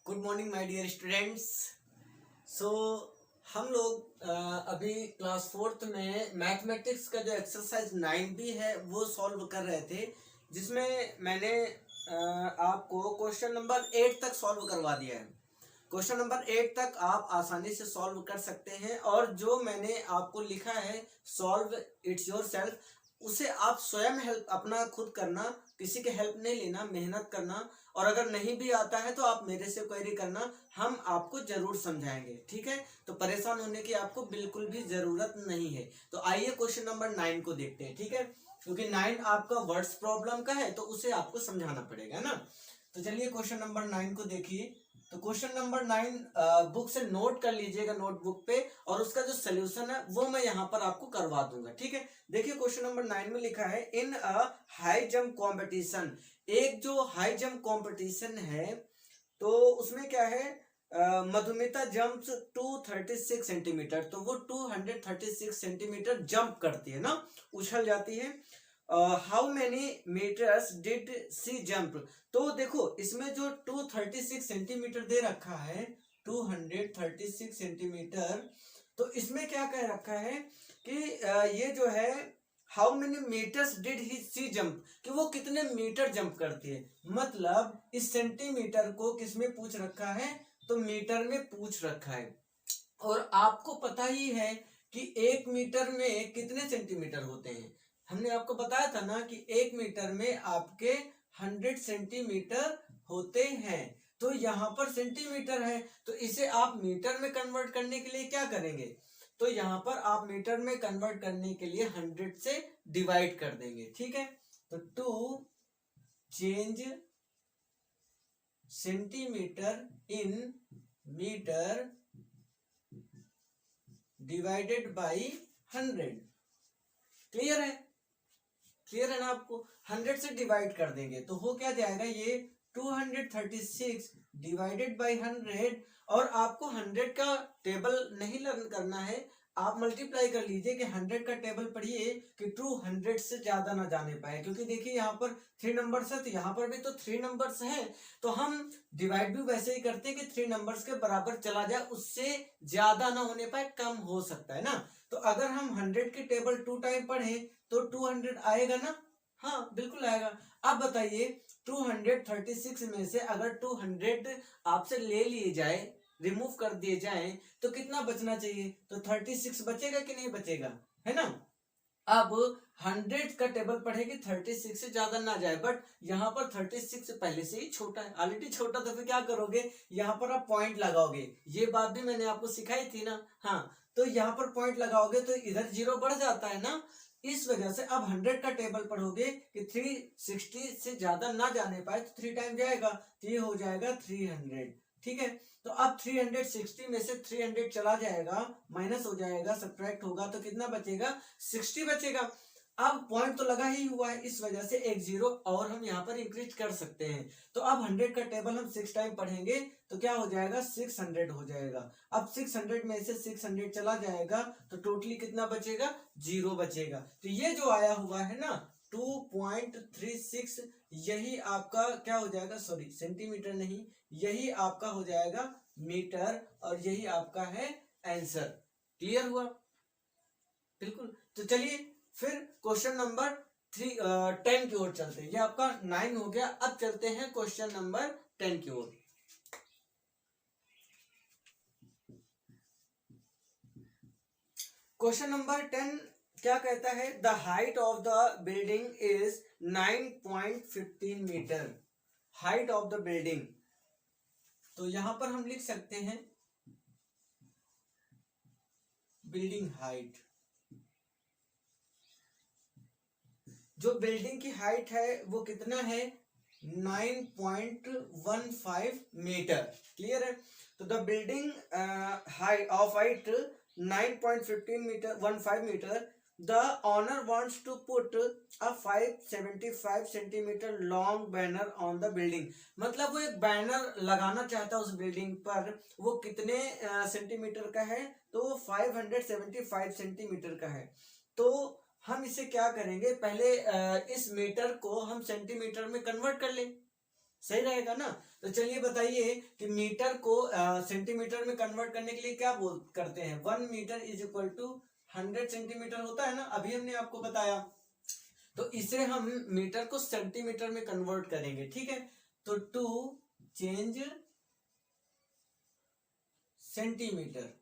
Good morning my dear students. So हम लोग अभी क्लास फोर्थ में मैथमेटिक्स का जो एक्सरसाइज 9B है वो सॉल्व कर रहे थे, जिसमें मैंने आपको क्वेश्चन नंबर 8 तक सॉल्व करवा दिया है। क्वेश्चन नंबर 8 तक आप आसानी से सॉल्व कर सकते हैं, और जो मैंने आपको लिखा है सॉल्व इट्स योर सेल्फ, उसे आप स्वयं हेल्प अपना खुद करना, किसी के हेल्प नहीं लेना, मेहनत करना। और अगर नहीं भी आता है तो आप मेरे से क्वेरी करना, हम आपको जरूर समझाएंगे। ठीक है, तो परेशान होने की आपको बिल्कुल भी जरूरत नहीं है। तो आइए क्वेश्चन नंबर 9 को देखते हैं। ठीक है, क्योंकि 9 आपका वर्ड्स प्रॉब्लम का है तो उसे आपको समझाना पड़ेगा ना। तो चलिए क्वेश्चन नंबर 9 को देखिए। तो क्वेश्चन नंबर 9 बुक से नोट कर लीजिएगा नोटबुक पे, और उसका जो सोल्यूशन है वो मैं यहाँ पर आपको करवा दूंगा। ठीक है, देखिए क्वेश्चन नंबर 9 में लिखा है इन अ हाई जंप कंपटीशन। एक जो हाई जंप कंपटीशन है तो उसमें क्या है, मधुमिता जंप्स 236 सेंटीमीटर, तो वो 236 सेंटीमीटर जंप करती है ना, उछल जाती है। How many metres did she jump, तो देखो इसमें जो 236 सेंटीमीटर दे रखा है, 236 सेंटीमीटर, तो इसमें क्या कह रखा है कि ये जो है how many metres did he she jump, कि वो कितने मीटर जंप करती है। मतलब इस सेंटीमीटर को किसमें पूछ रखा है, तो मीटर में पूछ रखा है। और आपको पता ही है कि 1 मीटर में कितने सेंटीमीटर होते हैं। हमने आपको बताया था ना कि 1 मीटर में आपके 100 सेंटीमीटर होते हैं। तो यहाँ पर सेंटीमीटर है, तो इसे आप मीटर में कन्वर्ट करने के लिए क्या करेंगे, तो यहाँ पर आप मीटर में कन्वर्ट करने के लिए 100 से डिवाइड कर देंगे। ठीक है, तो 2 change centimetre in metre divided by 100। Clear है, क्लियर है ना आपको। 100 से डिवाइड कर देंगे तो हो क्या जाएगा, ये 236 डिवाइडेड बाई 100। और आपको 100 का टेबल नहीं लर्न करना है, आप मल्टीप्लाई कर लीजिए कि 100 का टेबल पढ़िए कि 200 से ज्यादा ना जाने पाए, क्योंकि देखिए यहाँ पर 3 नंबर्स है तो यहाँ पर भी तो 3 नंबर्स हैं, तो हम डिवाइड भी वैसे ही करते हैं कि 3 नंबर्स के बराबर चला जाए, उससे ज्यादा ना होने पाए, कम हो सकता है ना। तो अगर हम 100 की टेबल 2 टाइम पढ़े तो 200 आएगा ना, हाँ बिल्कुल आएगा। अब बताइए 236 में से अगर 200 आपसे ले लिए जाए, रिमूव कर दिए जाए, तो कितना बचना चाहिए, तो 36 बचेगा कि नहीं बचेगा, है ना। अब 100 का टेबल पढ़ेगी 36 से ज्यादा ना जाए, बट यहाँ पर 36 पहले से ही छोटा है, ऑलरेडी छोटा, तो फिर क्या करोगे, यहाँ पर आप पॉइंट लगाओगे। ये बात भी मैंने आपको सिखाई थी ना। हाँ, तो यहाँ पर पॉइंट लगाओगे तो इधर 0 बढ़ जाता है ना, इस वजह से अब 100 का टेबल पढ़ोगे कि 360 से ज्यादा ना जाने पाए तो 3 टाइम जाएगा, तो ये हो जाएगा 300। ठीक है, तो अब 360 में से 300 चला जाएगा, माइनस हो जाएगा, सब्ट्रैक्ट होगा, तो कितना बचेगा, 60 बचेगा। अब पॉइंट तो लगा ही हुआ है, इस वजह से एक 0 और हम यहाँ पर इंक्रीज कर सकते हैं। तो अब 100 का टेबल हम 6 टाइम पढ़ेंगे तो क्या हो जाएगा, 600 हो जाएगा। अब 600 में से 600 चला जाएगा तो टोटली कितना बचेगा, 0 बचेगा। तो ये जो आया हुआ है ना 2.36, यही आपका क्या हो जाएगा, सॉरी सेंटीमीटर नहीं, यही आपका हो जाएगा मीटर, और यही आपका है आंसर। क्लियर हुआ, बिल्कुल। तो चलिए फिर क्वेश्चन नंबर 10 की ओर चलते हैं। ये आपका 9 हो गया, अब चलते हैं क्वेश्चन नंबर 10 की ओर। क्वेश्चन नंबर 10 क्या कहता है, the height of the building is 9.15 metre. Height of the building, तो यहां पर हम लिख सकते हैं बिल्डिंग हाइट। जो बिल्डिंग की हाइट है वो कितना है, 9.15 मीटर। क्लियर है, तो the building height of height 9.15 metre 15 metre, the owner wants to put a 575 centimetre long banner on the building. मतलब वो एक बैनर लगाना चाहता है उस बिल्डिंग पर, वो कितने सेंटीमीटर का है, तो वो 575 सेंटीमीटर का है। तो हम इसे क्या करेंगे, पहले इस मीटर को हम सेंटीमीटर में कन्वर्ट कर लें, सही रहेगा ना। तो चलिए बताइए कि मीटर को सेंटीमीटर में कन्वर्ट करने के लिए क्या बोल करते हैं, 1 metre is equal to 100 centimetre होता है ना, अभी हमने आपको बताया। तो इसे हम मीटर को सेंटीमीटर में कन्वर्ट करेंगे, ठीक है। तो टू चेंज सेंटीमीटर,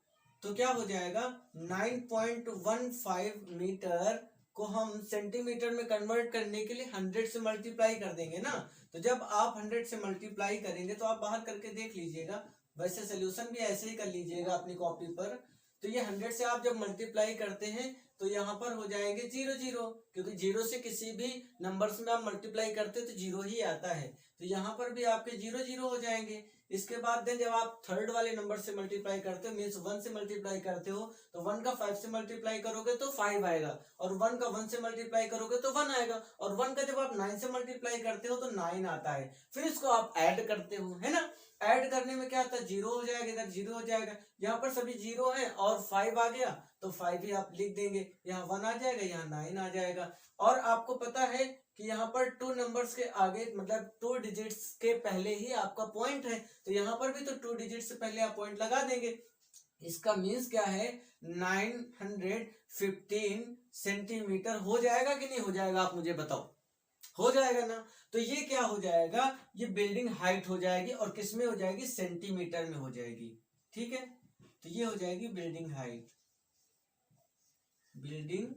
तो क्या हो जाएगा 9.15 मीटर को हम सेंटीमीटर में कन्वर्ट करने के लिए 100 से मल्टीप्लाई कर देंगे ना। तो जब आप 100 से मल्टीप्लाई करेंगे तो आप बाहर करके देख लीजिएगा, वैसे सोल्यूशन भी ऐसे ही कर लीजिएगा अपनी कॉपी पर। तो ये 100 से आप जब मल्टीप्लाई करते हैं तो यहाँ पर हो जाएंगे 0 0, क्योंकि 0 से किसी भी नंबर्स में आप मल्टीप्लाई करते हैं तो 0 ही आता है। तो यहाँ पर भी आपके 0 0 हो जाएंगे। इसके बाद देन जब आप थर्ड वाले नंबर से मल्टीप्लाई करते हो, मीन्स 1 से मल्टीप्लाई करते हो, तो 1 का 5 से मल्टीप्लाई करोगे तो 5 आएगा, और 1 का 1 से मल्टीप्लाई करोगे तो 1 आएगा, और 1 का जब आप 9 से मल्टीप्लाई करते हो तो 9 आता है। फिर इसको आप ऐड करते हो, है ना। ऐड करने में क्या आता है, 0 हो जाएगा, इधर 0 हो जाएगा, यहाँ पर सभी 0 है और 5 आ गया तो 5 ही आप लिख देंगे, यहाँ 1 आ जाएगा, यहाँ 9 आ जाएगा। और आपको पता है कि यहाँ पर 2 नंबर्स के आगे मतलब 2 डिजिट्स के पहले ही आपका पॉइंट है, तो यहाँ पर भी तो 2 डिजिट से पहले आप पॉइंट लगा देंगे। इसका मीन्स क्या है, 915 सेंटीमीटर हो जाएगा कि नहीं हो जाएगा, आप मुझे बताओ। हो जाएगा ना। तो ये क्या हो जाएगा, ये बिल्डिंग हाइट हो जाएगी, और किस में हो जाएगी, सेंटीमीटर में हो जाएगी, ठीक है। तो ये हो जाएगी बिल्डिंग हाइट, बिल्डिंग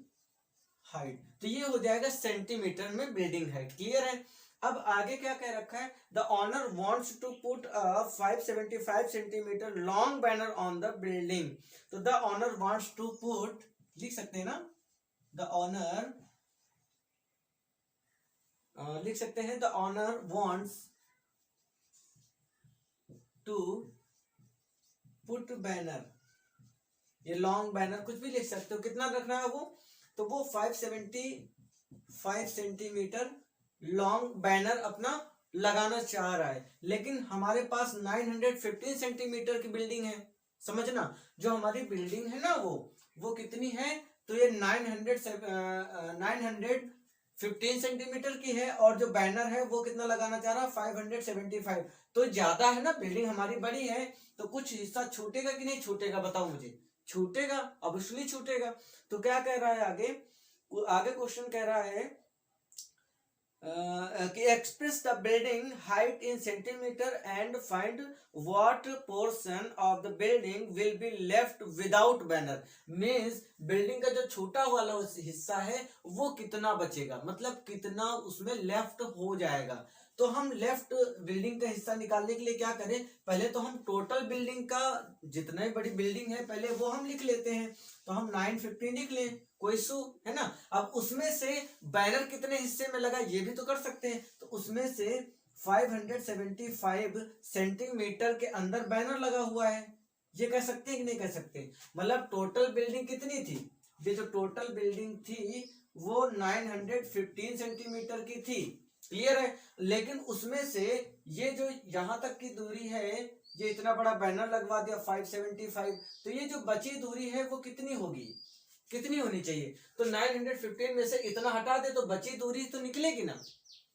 हाइट, तो ये हो जाएगा सेंटीमीटर में बिल्डिंग हाइट। क्लियर है। अब आगे क्या कह रखा है, the owner wants to put a 575 centimetre long banner on the building. तो the owner wants to put, लिख सकते हैं ना, द ऑनर लिख सकते हैं, the owner wants to put banner, ये लॉन्ग बैनर कुछ भी लिख सकते हो, कितना रखना है वो, तो वो 575 सेंटीमीटर लॉन्ग बैनर अपना लगाना चाह रहा है। लेकिन हमारे पास 915 सेंटीमीटर की बिल्डिंग है, समझना, जो हमारी बिल्डिंग है ना वो कितनी है, तो ये 915 सेंटीमीटर की है, और जो बैनर है वो कितना लगाना चाह रहा है, 575। तो ज्यादा है ना, बिल्डिंग हमारी बड़ी है, तो कुछ हिस्सा छूटेगा कि नहीं छूटेगा, बताओ मुझे। छूटेगा, अवश्य छूटेगा। तो क्या कह रहा है आगे, आगे क्वेश्चन कह रहा है कि express the building height in centimetre and find what portion of the building will be left without banner. Means building का जो छोटा वाला हिस्सा है वो कितना बचेगा, मतलब कितना उसमें लेफ्ट हो जाएगा। तो हम लेफ्ट बिल्डिंग का हिस्सा निकालने के लिए क्या करें, पहले तो हम टोटल बिल्डिंग का जितना बड़ी बिल्डिंग है पहले वो हम लिख लेते हैं। तो हम 915 लिख लें, कोई इशू है ना। अब उसमें से बैनर कितने हिस्से में लगा ये भी तो कर सकते हैं, तो उसमें से 575 सेंटीमीटर के अंदर बैनर लगा हुआ है, ये कह सकते हैं कि नहीं कह सकते। मतलब टोटल बिल्डिंग कितनी थी, ये जो टोटल बिल्डिंग थी वो 915 सेंटीमीटर की थी, क्लियर है। लेकिन उसमें से ये जो यहां तक की दूरी है, ये इतना बड़ा बैनर लगवा दिया 575, तो ये जो बची दूरी है वो कितनी होगी, कितनी होनी चाहिए, तो 915 में से इतना हटा दे तो बची दूरी तो निकलेगी ना,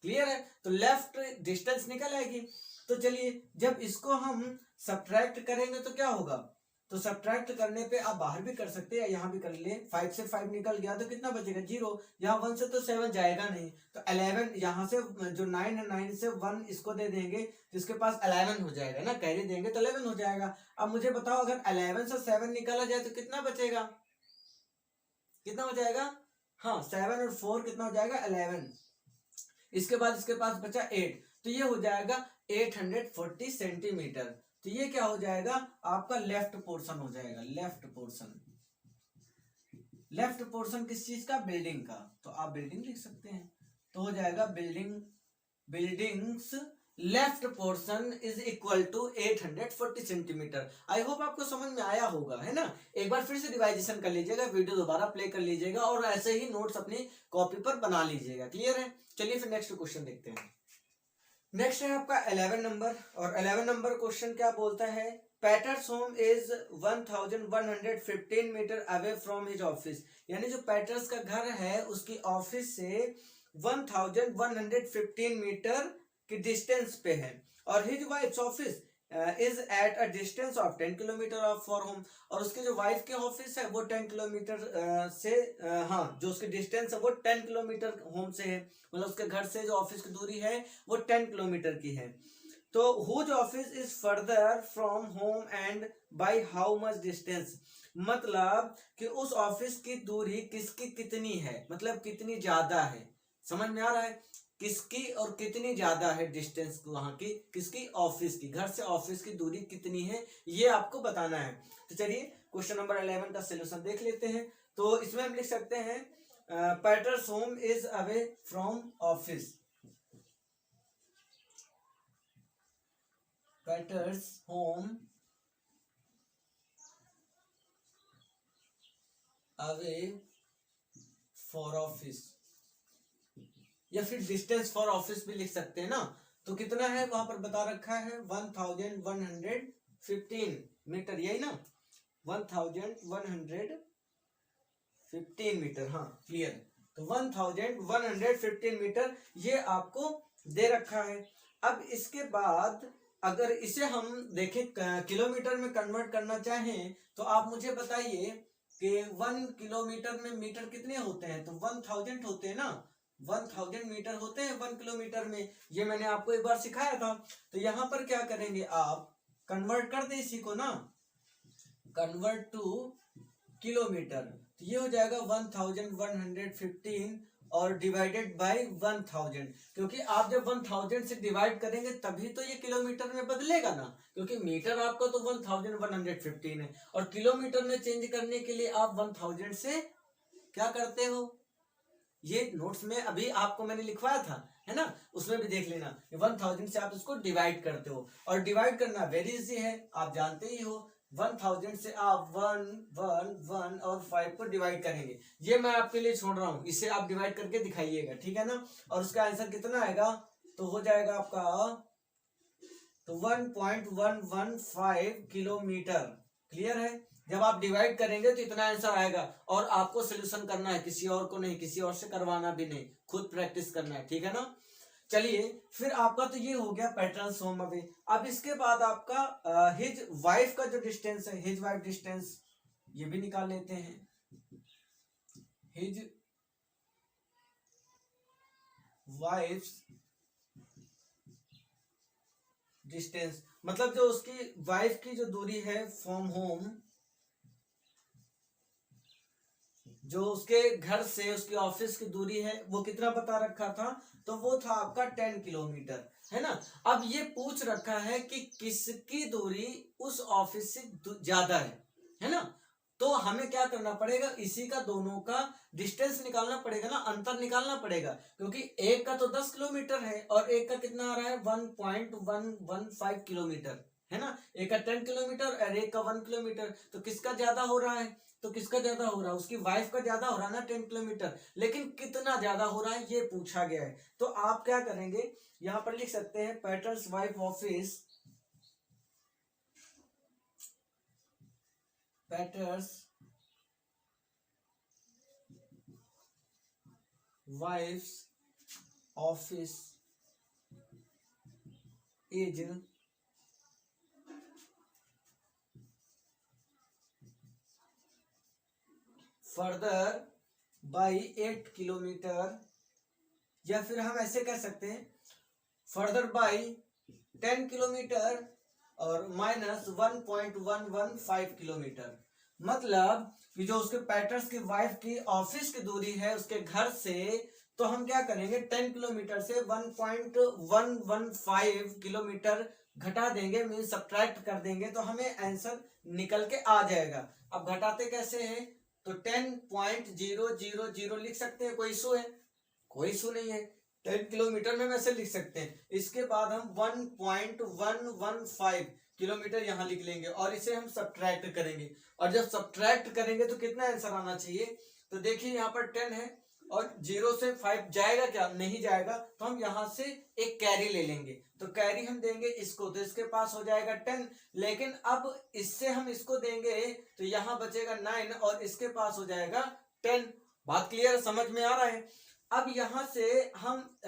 क्लियर है। तो लेफ्ट डिस्टेंस निकल आएगी। तो चलिए जब इसको हम सब्ट्रैक्ट करेंगे तो क्या होगा, तो सब्ट्रैक्ट करने पे आप बाहर भी कर सकते हैं, यहाँ भी कर ले, 5 से 5 निकल गया तो कितना बचेगा 0, यहाँ 1 से तो 7 जाएगा नहीं, तो 11 यहाँ से जो 9 है 9 से 1 इसको दे देंगे तो इसके पास 11 हो जाएगा ना, कैरी देंगे तो 11 हो जाएगा। अब मुझे बताओ अगर 11 से 7 निकाला जाए तो कितना बचेगा, कितना हो जाएगा, हाँ 7 और 4 कितना हो जाएगा 11, इसके बाद इसके पास बचा 8, तो ये हो जाएगा 840 सेंटीमीटर। तो ये क्या हो जाएगा आपका लेफ्ट पोर्शन हो जाएगा, लेफ्ट पोर्शन, लेफ्ट पोर्शन किस चीज का, बिल्डिंग का। तो आप बिल्डिंग लिख सकते हैं, तो हो जाएगा building's left portion is equal to 840 centimetre. I hope आपको समझ में आया होगा, है ना। एक बार फिर से रिवाइजेशन कर लीजिएगा, वीडियो दोबारा प्ले कर लीजिएगा और ऐसे ही नोट्स अपनी कॉपी पर बना लीजिएगा, क्लियर है। चलिए फिर नेक्स्ट क्वेश्चन देखते हैं। नेक्स्ट है आपका 11 नंबर, और 11 नंबर क्वेश्चन क्या बोलता है, Peter's home is 1115 metre away from his office. यानी जो पैटर्स का घर है उसकी ऑफिस से 1115 मीटर की डिस्टेंस पे है। और his wives office is at a distance of 10 kilometre of for home, और उसके जो वाइफ के ऑफिस है वो 10 किलोमीटर से हाँ जो उसकी डिस्टेंस है वो 10 किलोमीटर होम से है, मतलब उसके घर से जो ऑफिस की दूरी है वो 10 किलोमीटर की है। तो whose office is further from home and by how much distance, मतलब कि उस ऑफिस की दूरी किसकी कितनी है, मतलब कितनी ज्यादा है, समझ में आ रहा है, किसकी और कितनी ज्यादा है डिस्टेंस वहां की, किसकी ऑफिस की, घर से ऑफिस की दूरी कितनी है ये आपको बताना है। तो चलिए क्वेश्चन नंबर 11 का सोल्यूशन देख लेते हैं। तो इसमें हम लिख सकते हैं Peter's home is away from office, Peter's home away for office, या फिर डिस्टेंस फॉर ऑफिस भी लिख सकते हैं ना। तो कितना है वहां पर बता रखा है 1115 मीटर, यही ना 1115 मीटर, हाँ क्लियर। तो 1115 मीटर ये आपको दे रखा है। अब इसके बाद अगर इसे हम देखें किलोमीटर में कन्वर्ट करना चाहें तो आप मुझे बताइए कि 1 किलोमीटर में मीटर कितने होते हैं, तो 1000 होते हैं ना, 1000 मीटर होते हैं 1 किलोमीटर में, ये मैंने आपको एक बार सिखाया था। तो यहाँ पर क्या करेंगे आप कन्वर्ट कर दे इसी को ना, कन्वर्ट टू किलोमीटर, तो ये हो जाएगा 1115 और डिवाइडेड बाय 1000, क्योंकि आप जब 1000 से डिवाइड करेंगे तभी तो ये किलोमीटर में बदलेगा ना, क्योंकि मीटर आपका तो 1115 है और किलोमीटर में चेंज करने के लिए आप 1000 से क्या करते हो, ये नोट्स में अभी आपको मैंने लिखवाया था है ना, उसमें भी देख लेना 1000 से आप इसको डिवाइड करते हो, और डिवाइड करना वेरी इजी है, आप जानते ही हो 1000 से आप 1 1 1 और 5 को डिवाइड करेंगे, ये मैं आपके लिए छोड़ रहा हूं, इसे आप डिवाइड करके दिखाइएगा, ठीक है ना। और उसका आंसर कितना आएगा, तो हो जाएगा आपका तो 1.115 किलोमीटर, क्लियर है। जब आप डिवाइड करेंगे तो इतना आंसर आएगा, और आपको सोल्यूशन करना है, किसी और को नहीं, किसी और से करवाना भी नहीं, खुद प्रैक्टिस करना है, ठीक है ना। चलिए फिर आपका तो ये हो गया पैटर्न्स होम अवे। अब इसके बाद आपका हिज वाइफ का जो डिस्टेंस है, हिज वाइफ डिस्टेंस, ये भी निकाल लेते हैं। हिज वाइफ डिस्टेंस मतलब जो उसकी वाइफ की जो दूरी है फ्रॉम होम, जो उसके घर से उसकी ऑफिस की दूरी है वो कितना बता रखा था, तो वो था आपका 10 किलोमीटर, है ना। अब ये पूछ रखा है कि किसकी दूरी उस ऑफिस से ज्यादा है ना। तो हमें क्या करना पड़ेगा, इसी का दोनों का डिस्टेंस निकालना पड़ेगा ना, अंतर निकालना पड़ेगा, क्योंकि एक का तो 10 किलोमीटर है और एक का कितना आ रहा है 1.115 किलोमीटर, है ना। एक का 10 किलोमीटर और एक का 1 किलोमीटर, तो किसका ज्यादा हो रहा है, तो किसका ज्यादा हो रहा है, उसकी वाइफ का ज्यादा हो रहा है ना 10 किलोमीटर, लेकिन कितना ज्यादा हो रहा है ये पूछा गया है। तो आप क्या करेंगे, यहां पर लिख सकते हैं Peter's wife office, Peter's wife's office is further by 8 kilometre, या फिर हम ऐसे कह सकते हैं फर्दर बाई 10 किलोमीटर और माइनस 1.115 किलोमीटर, मतलब कि जो उसके पैटर्स की वाइफ की ऑफिस की दूरी है उसके घर से, तो हम क्या करेंगे 10 किलोमीटर से 1.115 किलोमीटर घटा देंगे, मीन सब्ट्रैक्ट कर देंगे, तो हमें आंसर निकल के आ जाएगा। अब घटाते कैसे हैं, तो 10.000 लिख सकते हैं, कोई इशू है, कोई इशू नहीं है, 10 किलोमीटर में वैसे लिख सकते हैं। इसके बाद हम 1.115 किलोमीटर यहाँ लिख लेंगे और इसे हम सब्ट्रैक्ट करेंगे, और जब सब्ट्रैक्ट करेंगे तो कितना आंसर आना चाहिए, तो देखिए यहाँ पर 10 है और 0 से 5 जाएगा क्या, नहीं जाएगा, तो हम यहाँ से एक कैरी ले लेंगे, तो कैरी हम देंगे इसको, तो इसके पास हो जाएगा 10, लेकिन अब इससे हम इसको देंगे तो यहाँ बचेगा 9 और इसके पास हो जाएगा 10। बात क्लियर, समझ में आ रहा है। अब यहां से हम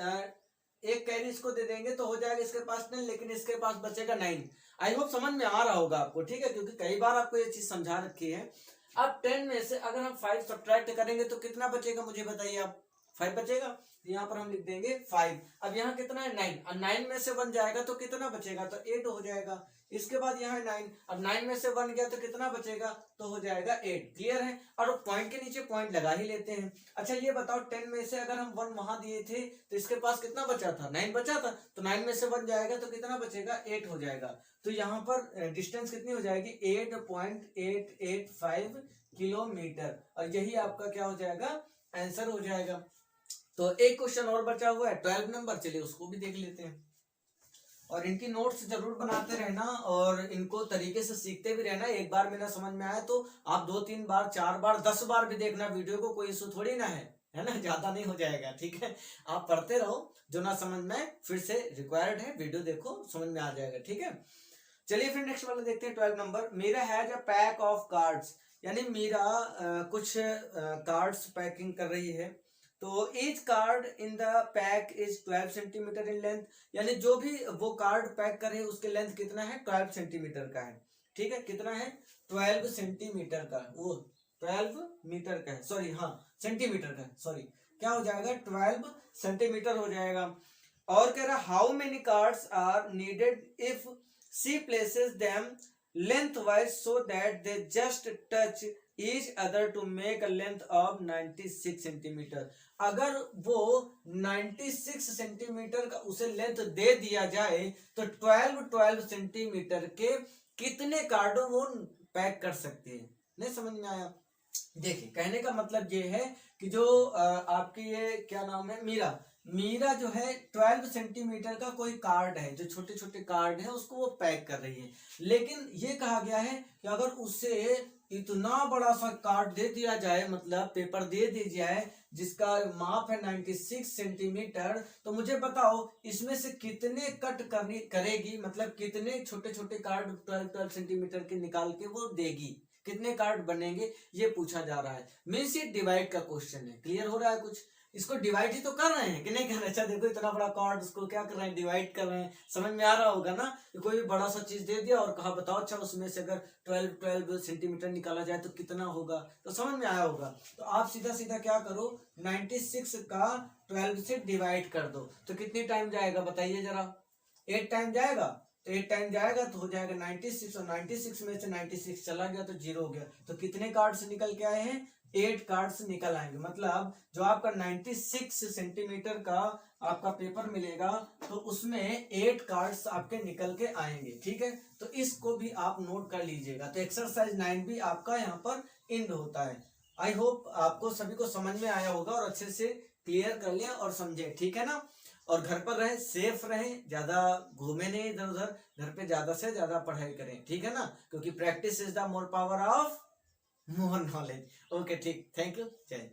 एक कैरी इसको दे देंगे तो हो जाएगा इसके पास 10, लेकिन इसके पास बचेगा 9। आई होप समझ में आ रहा होगा आपको, ठीक है, क्योंकि कई बार आपको ये चीज समझा रखी है। अब 10 में से अगर हम 5 सब्ट्रैक्ट करेंगे तो कितना बचेगा, मुझे बताइए आप। 5 बचेगा, यहाँ पर हम लिख देंगे 5। अब यहाँ कितना है 9, और 9 में से 1 जाएगा तो कितना बचेगा, तो 8 हो जाएगा। इसके बाद यहाँ 9, अब 9 में से 1 गया तो कितना बचेगा, तो हो जाएगा 8। क्लियर है। और पॉइंट के नीचे पॉइंट लगा ही लेते हैं। अच्छा ये बताओ 10 में से अगर हम 1 वहां दिए थे तो इसके पास कितना बचा था, 9 बचा था, तो 9 में से 1 जाएगा तो कितना बचेगा, 8 हो जाएगा। तो यहाँ पर डिस्टेंस कितनी हो जाएगी, 8.885 किलोमीटर, और यही आपका क्या हो जाएगा, आंसर हो जाएगा। तो एक क्वेश्चन और बचा हुआ है 12 नंबर, चलिए उसको भी देख लेते हैं। और इनकी नोट्स जरूर बनाते रहना और इनको तरीके से सीखते भी रहना। एक बार मेरा समझ में आया तो आप 2-3 बार 4 बार 10 बार भी देखना वीडियो को, कोई इशू थोड़ी ना है ना, ज्यादा नहीं हो जाएगा, ठीक है। आप पढ़ते रहो, जो ना समझ में फिर से रिक्वायर्ड है वीडियो देखो, समझ में आ जाएगा, ठीक है। चलिए फिर नेक्स्ट वाला देखते हैं 12 नंबर। Meera has a pack of cards, यानी मीरा कुछ कार्ड्स पैकिंग कर रही है। तो each card in the pack is 12 centimetre in length, यानी जो भी वो कार्ड पैक करे उसके लेंथ कितना है, 12 सेंटीमीटर का है, ठीक है। कितना है, 12 सेंटीमीटर का, वो 12 मीटर का है, सॉरी हाँ सेंटीमीटर का, सॉरी क्या हो जाएगा, 12 सेंटीमीटर हो जाएगा। और कह रहा how many cards are needed if she places them lengthwise so that they just touch each other to make a length of 96 centimetre. अगर वो 96 सेंटीमीटर का उसे लेंथ दे दिया जाए तो 12 सेंटीमीटर के कितने कार्डों वो पैक कर सकते हैं। नहीं समझ में आया। देखिए कहने का मतलब ये है कि जो आपकी ये क्या नाम है, मीरा जो है 12 सेंटीमीटर का कोई कार्ड है, जो छोटे छोटे कार्ड है उसको वो पैक कर रही है। लेकिन ये कहा गया है कि अगर उसे इतना बड़ा सा कार्ड दे दिया जाए, मतलब पेपर दे दी जाए जिसका माप है 96 सेंटीमीटर, तो मुझे बताओ इसमें से कितने कट करेगी, मतलब कितने छोटे छोटे कार्ड 12 सेंटीमीटर के निकाल के वो देगी, कितने कार्ड बनेंगे, ये पूछा जा रहा है। मीन्स ये डिवाइड का क्वेश्चन है। क्लियर हो रहा है कुछ, इसको डिवाइड ही तो कर रहे हैं कि नहीं कर रहे। अच्छा देखो इतना बड़ा कार्ड, उसको क्या कर रहे हैं, डिवाइड कर रहे हैं। समझ में आ रहा होगा ना, कोई भी बड़ा सा चीज दे दिया और कहा बताओ अच्छा उसमें से अगर 12 सेंटीमीटर निकाला जाए तो कितना होगा, तो समझ में आया होगा। तो आप सीधा सीधा क्या करो, 96 का 12 से डिवाइड कर दो तो कितनी टाइम जाएगा बताइए जरा, 8 टाइम जाएगा। तो 8 टाइम जाएगा तो हो जाएगा 96, और 96 में से 96 चला गया तो 0 हो गया। तो कितने कार्ड्स निकल के आए हैं, 8 कार्ड्स निकल आएंगे। मतलब जो आपका 96 सेंटीमीटर का आपका पेपर मिलेगा तो उसमें 8 कार्ड्स आपके निकल के आएंगे, ठीक है। तो इसको भी आप नोट कर लीजिएगा। तो एक्सरसाइज 9 भी आपका यहाँ पर एंड होता है। आई होप आपको सभी को समझ में आया होगा और अच्छे से क्लियर कर लिया और समझे, ठीक है ना। और घर पर रहें, सेफ रहें, ज्यादा घूमे नहीं इधर उधर, घर पे ज्यादा से ज्यादा पढ़ाई करें, ठीक है ना, क्योंकि practice is the more power of more knowledge. Okay ठीक, थैंक यू, जय।